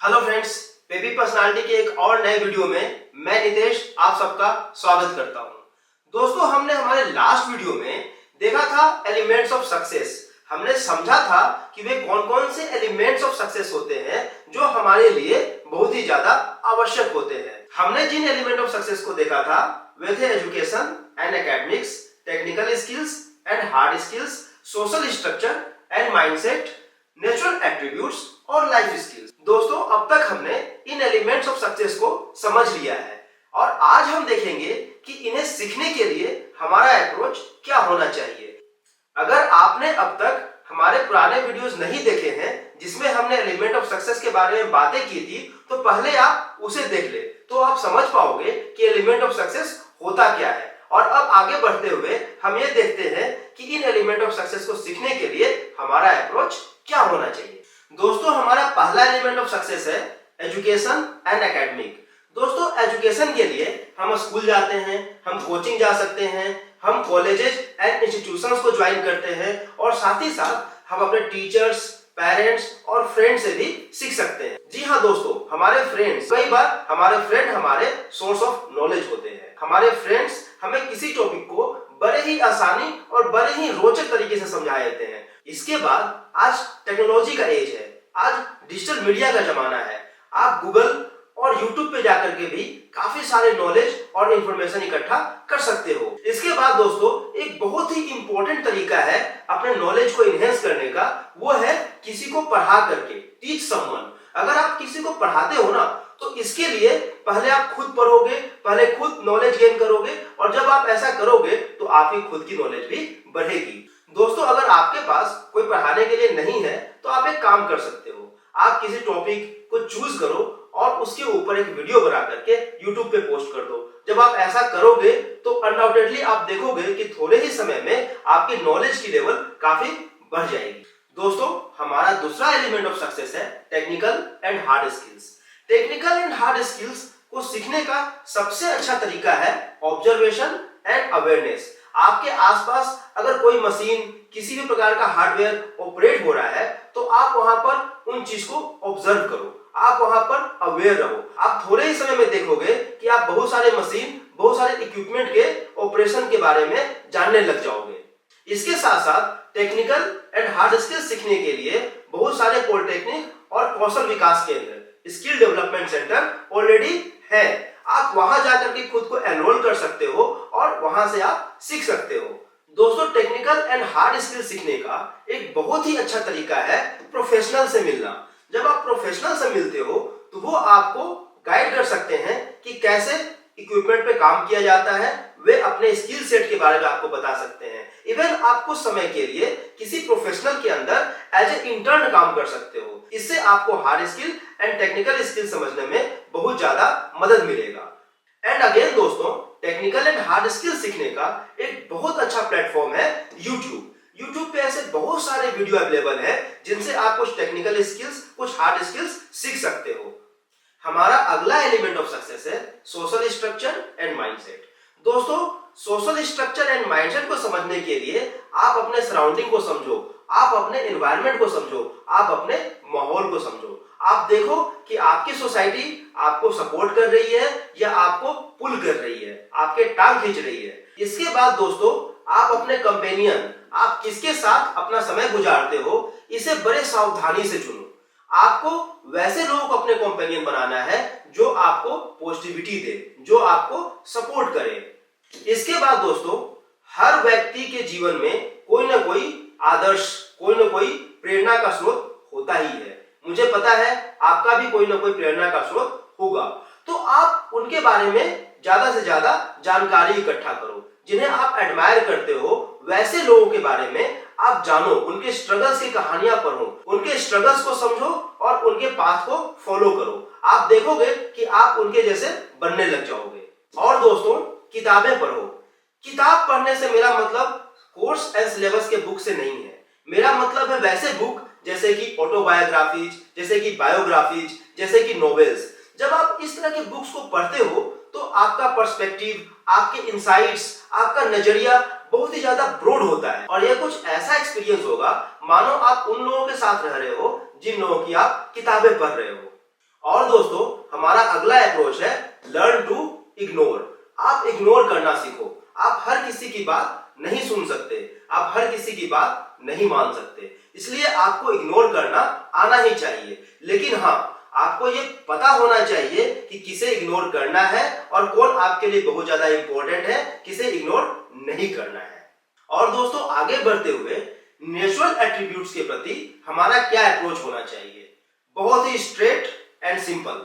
Hello friends, baby personality के एक और नए वीडियो में मैं नितेश आप सबका स्वागत करता हूं। दोस्तों, हमने हमारे लास्ट वीडियो में देखा था एलिमेंट्स ऑफ सक्सेस। हमने समझा था कि वे कौन-कौन से एलिमेंट्स ऑफ सक्सेस होते हैं जो हमारे लिए बहुत ही ज्यादा आवश्यक होते हैं। हमने जिन एलिमेंट ऑफ सक्सेस को देखा था वे थे education and academics, technical skills and hard skills, social structure and mindset, natural attributes और लाइफ स्किल्स। दोस्तों, अब तक हमने इन एलिमेंट्स ऑफ सक्सेस को समझ लिया है और आज हम देखेंगे कि इन्हें सीखने के लिए हमारा अप्रोच क्या होना चाहिए। अगर आपने अब तक हमारे पुराने वीडियोस नहीं देखे हैं जिसमें हमने एलिमेंट ऑफ सक्सेस के बारे में बातें की थी, तो पहले आप उसे देख ले, तो आप समझ पाओगे कि एलिमेंट ऑफ सक्सेस होता क्या है। और अब आगे बढ़ते हुए हम ये देखते हैं कि इन एलिमेंट ऑफ सक्सेस को सीखने के लिए हमारा अप्रोच क्या होना चाहिए। दोस्तों, हमारा पहला एलिमेंट ऑफ सक्सेस है एजुकेशन एंड एकेडमिक। दोस्तों, एजुकेशन के लिए हम स्कूल जाते हैं, हम कोचिंग जा सकते हैं, हम कॉलेजेस एंड इंस्टीट्यूशंस को ज्वाइन करते हैं और साथ ही साथ हम अपने टीचर्स, पेरेंट्स और फ्रेंड्स से भी सीख सकते हैं। जी हाँ दोस्तों, हमारे फ्रेंड्स, कई बार हमारे फ्रेंड हमारे सोर्स ऑफ नॉलेज होते हैं। हमारे फ्रेंड्स हमें किसी टॉपिक को बड़े ही आसानी और बड़े ही रोचक तरीके से समझा देते हैं। इसके बाद आज टेक्नोलॉजी का एज है, आज डिजिटल मीडिया का जमाना है। आप गूगल और यूट्यूब पे जाकर के भी काफी सारे नॉलेज और इंफॉर्मेशन इकट्ठा कर सकते हो। इसके बाद दोस्तों, एक बहुत ही इंपॉर्टेंट तरीका है अपने नॉलेज को इनहेंस करने का, वो है किसी को पढ़ा करके, टीच समवन। अगर आप किसी को पढ़ाते हो ना, तो इसके लिए पहले आप खुद पढ़ोगे, पहले खुद नॉलेज गेन करोगे और जब आप ऐसा करोगे तो आपकी खुद की नॉलेज भी बढ़ेगी। दोस्तों, अगर आपके पास कोई पढ़ाने के लिए नहीं है तो आप एक काम कर सकते हो, आप किसी टॉपिक को चूज करो और उसके ऊपर एक वीडियो बना करके YouTube पे पोस्ट कर दो। जब आप ऐसा करोगे तो अनडाउटेडली आप देखोगे कि थोड़े ही समय में आपकी नॉलेज की लेवल काफी बढ़ जाएगी। दोस्तों, हमारा दूसरा एलिमेंट ऑफ सक्सेस है technical and hard skills. Technical and hard skills को सीखने का सबसे अच्छा तरीका है ऑब्जर्वेशन एंड अवेयरनेस। आपके आसपास अगर कोई मशीन, किसी भी प्रकार का हार्डवेयर ऑपरेट हो रहा है तो आप वहां पर उन चीज को ऑब्जर्व करो, आप वहां पर अवेयर रहो। आप थोड़े ही समय में देखोगे कि आप बहुत सारे मशीन, बहुत सारे इक्विपमेंट के ऑपरेशन के बारे में जानने लग जाओगे। इसके साथ साथ टेक्निकल एंड हार्ड स्किल्स सीखने के लिए बहुत सारे पॉलिटेक्निक और कौशल विकास केंद्र, स्किल डेवलपमेंट सेंटर ऑलरेडी है। आप वहां जाकर के खुद को एनरोल कर सकते हो और वहां से आप सीख सकते हो। दोस्तों, टेक्निकल एंड हार्ड स्किल सीखने का एक बहुत ही अच्छा तरीका है प्रोफेशनल से मिलना। जब आप प्रोफेशनल से मिलते हो तो वो आपको गाइड कर सकते हैं कि कैसे इक्विपमेंट पे काम किया जाता है, वे अपने स्किल सेट के बारे में आपको बता सकते हैं। इवन आप कुछ समय के लिए किसी प्रोफेशनल के अंदर एज ए इंटर्न काम कर सकते हो। इससे आपको hard skill and technical skill समझने में बहुत ज्यादा मदद मिलेगा। एंड अगेन दोस्तों, टेक्निकल एंड हार्ड स्किल सीखने का एक बहुत अच्छा प्लेटफॉर्म है यूट्यूब। यूट्यूब पे ऐसे बहुत सारे वीडियो अवेलेबल है जिनसे आप कुछ टेक्निकल स्किल्स, कुछ हार्ड स्किल्स सीख सकते हो। हमारा अगला एलिमेंट ऑफ सक्सेस है सोशल स्ट्रक्चर एंड माइंडसेट। दोस्तों, सोशल स्ट्रक्चर एंड माइंडसेट को समझने के लिए आप अपने सराउंडिंग को समझो, आप अपने एनवायरनमेंट को समझो, आप अपने माहौल को समझो। आप देखो कि आपकी सोसाइटी आपको सपोर्ट कर रही है या आपको पुल कर रही है, आपके टांग खींच रही है। इसके बाद दोस्तों, आप अपने कंपेनियन, आप किसके साथ अपना समय गुजारते हो, इसे बड़े सावधानी से चुनो। आपको वैसे लोगों को अपने कंपेनियन बनाना है जो आपको पॉजिटिविटी दे, जो आपको सपोर्ट करे। इसके बाद दोस्तों, हर व्यक्ति के जीवन में कोई ना कोई आदर्श, कोई ना कोई प्रेरणा का स्रोत होता ही है। मुझे पता है आपका भी कोई ना कोई प्रेरणा का स्रोत होगा, तो आप उनके बारे में ज्यादा से ज्यादा जानकारी इकट्ठा करो। जिन्हें आप एडमायर करते हो वैसे लोगों के बारे में आप जानो, उनके स्ट्रगल्स की कहानियां पढ़ो, उनके स्ट्रगल्स को समझो और उनके पाथ को फॉलो करो। आप देखोगे कि आप उनके जैसे बनने लग जाओगे। और दोस्तों, किताबें पढ़ो। किताब पढ़ने से मेरा मतलब कोर्स एंड सिलेबस के बुक से नहीं है। मेरा मतलब है वैसे बुक जैसे कि ऑटोबायोग्राफीज, जैसे कि बायोग्राफीज, जैसे कि नॉवेल्स। जब आप इस तरह के बुक्स को पढ़ते हो तो आपका पर्सपेक्टिव, आपके इंसाइट्स, आपका नजरिया बहुत ही ज्यादा ब्रॉड होता है और यह कुछ ऐसा एक्सपीरियंस होगा मानो आप उन लोगों के साथ रह रहे हो जिन लोगों की आप किताबें पढ़ रहे हो। और दोस्तों हमारा अगला अप्रोच है लर्न टू इग्नोर। आप इग्नोर करना सीखो। आप हर किसी की बात नहीं सुन सकते, आप हर किसी की बात नहीं मान सकते, इसलिए आपको इग्नोर करना आना ही चाहिए। लेकिन हाँ, आपको ये पता होना चाहिए कि किसे इग्नोर करना है और कौन आपके लिए बहुत ज्यादा इंपॉर्टेंट है, किसे इग्नोर नहीं करना है। और दोस्तों आगे बढ़ते हुए नेचुरल एट्रीब्यूट्स के प्रति हमारा क्या अप्रोच होना चाहिए? बहुत ही स्ट्रेट एंड सिंपल।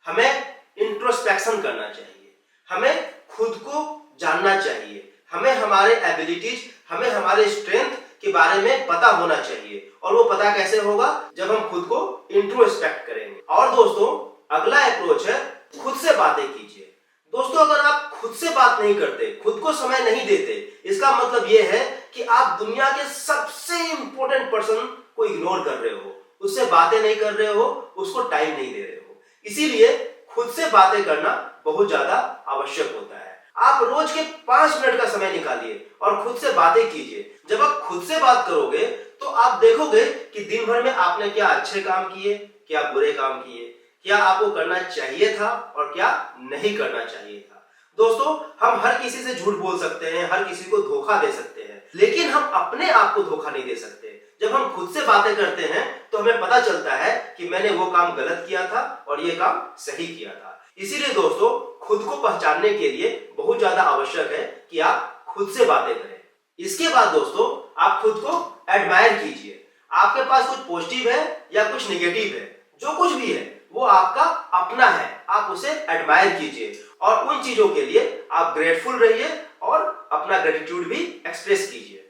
हमें इंट्रोस्पेक्शन करना चाहिए, हमें खुद को जानना चाहिए, हमें हमारे एबिलिटीज, हमें हमारे स्ट्रेंथ के बारे में पता होना चाहिए। और वो पता कैसे होगा? जब हम खुद को इंट्रोस्पेक्ट करेंगे। और दोस्तों अगला अप्रोच है खुद से बातें कीजिए। दोस्तों अगर आप खुद से बात नहीं करते, खुद को समय नहीं देते, इसका मतलब यह है कि आप दुनिया के सबसे इंपॉर्टेंट पर्सन को इग्नोर कर रहे हो, उससे बातें नहीं कर रहे हो, उसको टाइम नहीं दे रहे हो। इसीलिए खुद से बातें करना बहुत ज्यादा आवश्यक होता है। आप रोज के 5 मिनट का समय निकालिए और खुद से बातें कीजिए। जब आप खुद से बात करोगे तो आप देखोगे कि दिन भर में आपने क्या अच्छे काम किए, क्या बुरे काम किए, क्या आपको करना चाहिए था और क्या नहीं करना चाहिए था। दोस्तों हम हर किसी से झूठ बोल सकते हैं, हर किसी को धोखा दे सकते हैं, लेकिन हम अपने आप को धोखा नहीं दे सकते। जब हम खुद से बातें करते हैं तो हमें पता चलता है कि मैंने वो काम गलत किया था और ये काम सही किया था। इसीलिए दोस्तों खुद को पहचानने के लिए बहुत ज्यादा आवश्यक है कि आप खुद से बातें करें। इसके बाद दोस्तों आप खुद को एडमायर कीजिए। आपके पास कुछ पॉजिटिव है या कुछ निगेटिव है, जो कुछ भी है वो आपका अपना है, आप उसे एडमायर कीजिए और उन चीजों के लिए आप ग्रेटफुल रहिए और अपना ग्रेटिट्यूड भी एक्सप्रेस कीजिए।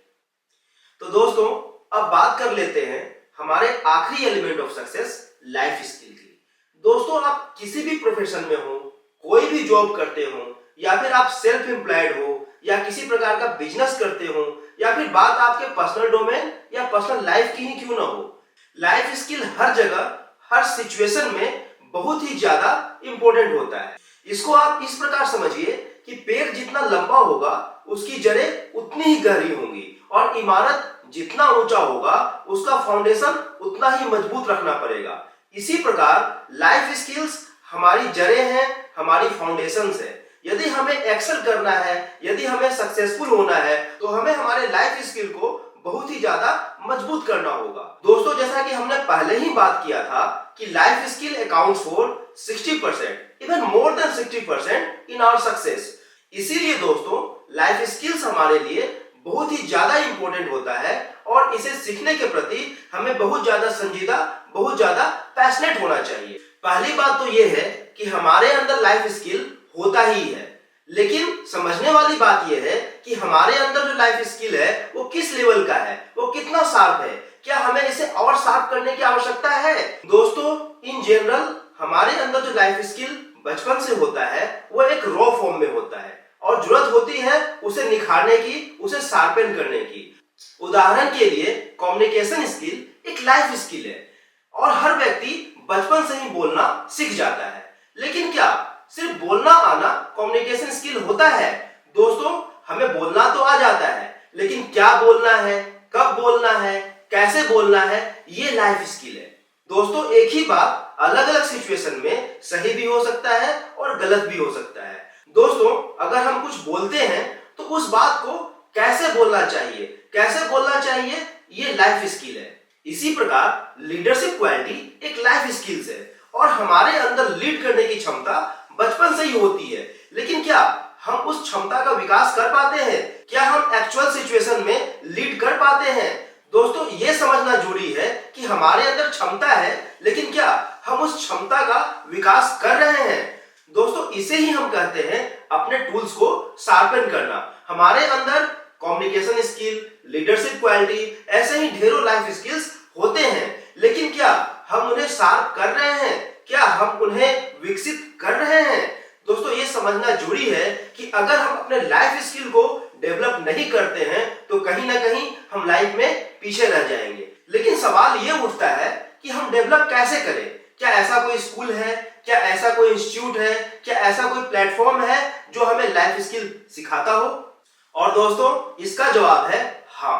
तो दोस्तों अब बात कर लेते हैं हमारे आखिरी element of success, life skill की। दोस्तों आप किसी भी प्रोफेशन में हो, कोई भी जॉब करते हो, या फिर आप सेल्फ एम्प्लॉयड हो, या किसी प्रकार का बिजनेस करते हो, या फिर बात आपके पर्सनल डोमेन या पर्सनल लाइफ की ही क्यों ना हो, लाइफ स्किल हर जगह हर सिचुएशन में बहुत ही ज्यादा इंपॉर्टेंट होता है। इसको आप इस प्रकार समझिए कि पेड़ जितना लंबा होगा उसकी जड़ें उतनी ही गहरी होंगी, और इमारत जितना ऊंचा होगा उसका फाउंडेशन उतना ही मजबूत रखना पड़ेगा। इसी प्रकार लाइफ स्किल्स हमारी जड़ें हैं, हमारी फाउंडेशंस है। यदि हमें एक्सेल करना है, यदि हमें सक्सेसफुल होना है, तो हमें हमारे लाइफ स्किल को बहुत ही ज्यादा मजबूत करना होगा। दोस्तों जैसा कि हमने पहले ही बात किया था कि life skill accounts for 60%, even more than 60% in our success. इसीलिए दोस्तों लाइफ स्किल्स हमारे लिए बहुत ही ज्यादा इंपॉर्टेंट होता है और इसे सीखने के प्रति हमें बहुत ज्यादा संजीदा, बहुत ज्यादा पैशनेट होना चाहिए। पहली बात तो यह है कि हमारे अंदर लाइफ स्किल होता ही है, लेकिन समझने वाली बात यह है कि हमारे अंदर जो लाइफ स्किल है वो किस लेवल का है, वो कितना शार्प है, क्या हमें इसे और शार्प करने की आवश्यकता है। दोस्तों इन जनरल हमारे अंदर जो लाइफ स्किल बचपन से होता है वो एक रॉ फॉर्म में होता है और जरूरत होती है उसे निखारने की, उसे शार्पेन करने की। उदाहरण के लिए कम्युनिकेशन स्किल एक लाइफ स्किल है और हर व्यक्ति बचपन से ही बोलना सीख जाता है, लेकिन क्या सिर्फ बोलना आना कम्युनिकेशन स्किल होता है? दोस्तों हमें बोलना तो आ जाता है, लेकिन क्या बोलना है, कब बोलना है, कैसे बोलना है, ये लाइफ स्किल है। दोस्तों एक ही बात अलग अलग सिचुएशन में सही भी हो सकता है और गलत भी हो सकता है। दोस्तों अगर हम कुछ बोलते हैं तो उस बात को कैसे बोलना चाहिए, कैसे बोलना चाहिए, ये लाइफ स्किल है। इसी प्रकार लीडरशिप क्वालिटी एक लाइफ स्किल्स है और हमारे अंदर लीड करने की क्षमता बचपन से ही होती है, लेकिन क्या हम उस क्षमता का विकास कर पाते हैं? क्या हम एक्चुअल सिचुएशन में लीड कर पाते हैं? दोस्तों ये समझना जरूरी है कि हमारे अंदर क्षमता है, लेकिन क्या हम उस क्षमता का विकास कर रहे हैं? दोस्तों इसे ही हम कहते हैं अपने टूल्स को शार्पन करना। हमारे अंदर कम्युनिकेशन स्किल, लीडरशिप क्वालिटी, ऐसे ही ढेरों लाइफ स्किल्स होते हैं, लेकिन क्या हम उन्हें शार्प कर रहे हैं? क्या हम उन्हें विकसित कर रहे हैं? दोस्तों ये समझना जरूरी है कि अगर हम अपने लाइफ स्किल को डेवलप नहीं करते हैं तो कहीं ना कहीं हम लाइफ में पीछे रह जाएंगे। लेकिन सवाल ये उठता है कि हम डेवलप कैसे करें? क्या ऐसा कोई स्कूल है, क्या ऐसा कोई इंस्टीट्यूट है, क्या ऐसा कोई प्लेटफॉर्म है जो हमें लाइफ स्किल सिखाता हो? और दोस्तों इसका जवाब है हाँ।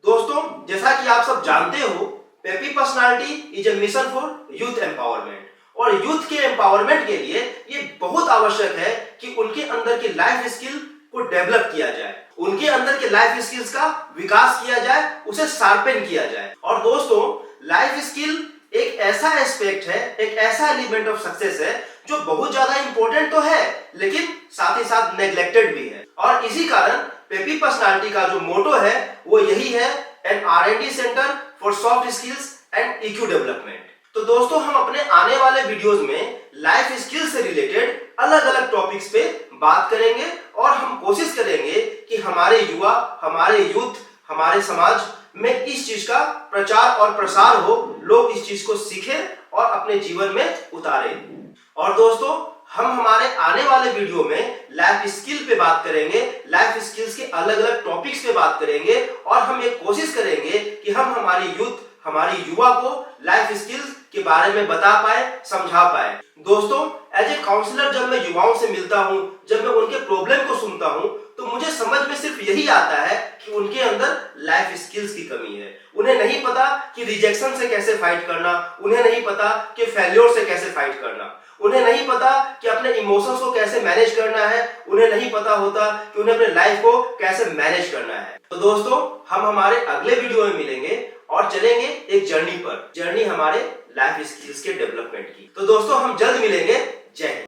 दोस्तों जैसा कि आप सब जानते हो, peppy personality is a mission for youth empowerment, और यूथ के एम्पावरमेंट के लिए ये बहुत आवश्यक है कि उनके अंदर की लाइफ स्किल को डेवलप किया जाए, उनके अंदर के लाइफ स्किल्स का विकास किया जाए, उसे शार्पन किया जाए। और दोस्तों, लाइफ स्किल एक ऐसा एस्पेक्ट है, एक ऐसा एलिमेंट ऑफ सक्सेस है जो बहुत ज्यादा इंपॉर्टेंट तो है लेकिन साथ ही साथ नेग्लेक्टेड भी है। और इसी कारण पेपी पर्सनालिटी का जो मोटो है वो यही है, an R&D centre for soft skills and EQ development. तो दोस्तों, हम अपने आने वाले वीडियोस में लाइफ स्किल से रिलेटेड अलग अलग टॉपिक्स पे बात करेंगे और हम कोशिश करेंगे कि हमारे युवा, हमारे यूथ, हमारे समाज में इस चीज का प्रचार और प्रसार हो, लोग इस चीज को सीखें और अपने जीवन में उतारें। और दोस्तों, हम हमारे आने वाले वीडियो में लाइफ स्किल पे बात करेंगे, लाइफ स्किल्स के अलग अलग टॉपिक्स पे बात करेंगे और हम ये कोशिश करेंगे कि हम हमारी यूथ, हमारी युवा को लाइफ स्किल्स के बारे में बता पाए, समझा पाए। दोस्तों, एज ए काउंसलर जब मैं युवाओं से मिलता हूं, जब मैं उनके प्रॉब्लम को सुनता हूं, तो मुझे समझ में सिर्फ यही आता है कि उनके अंदर लाइफ स्किल्स की कमी है। उन्हें नहीं पता कि रिजेक्शन से कैसे फाइट करना, उन्हें नहीं पता कि फेल्योर से कैसे फाइट करना, उन्हें नहीं पता कि अपने इमोशंस को कैसे मैनेज करना है, उन्हें नहीं पता होता कि उन्हें अपने लाइफ को कैसे मैनेज करना है। तो दोस्तों, हम हमारे अगले वीडियो में मिलेंगे और चलेंगे एक जर्नी पर, जर्नी हमारे लाइफ स्किल्स के डेवलपमेंट की। तो दोस्तों, हम जल्द मिलेंगे। जय हिंद।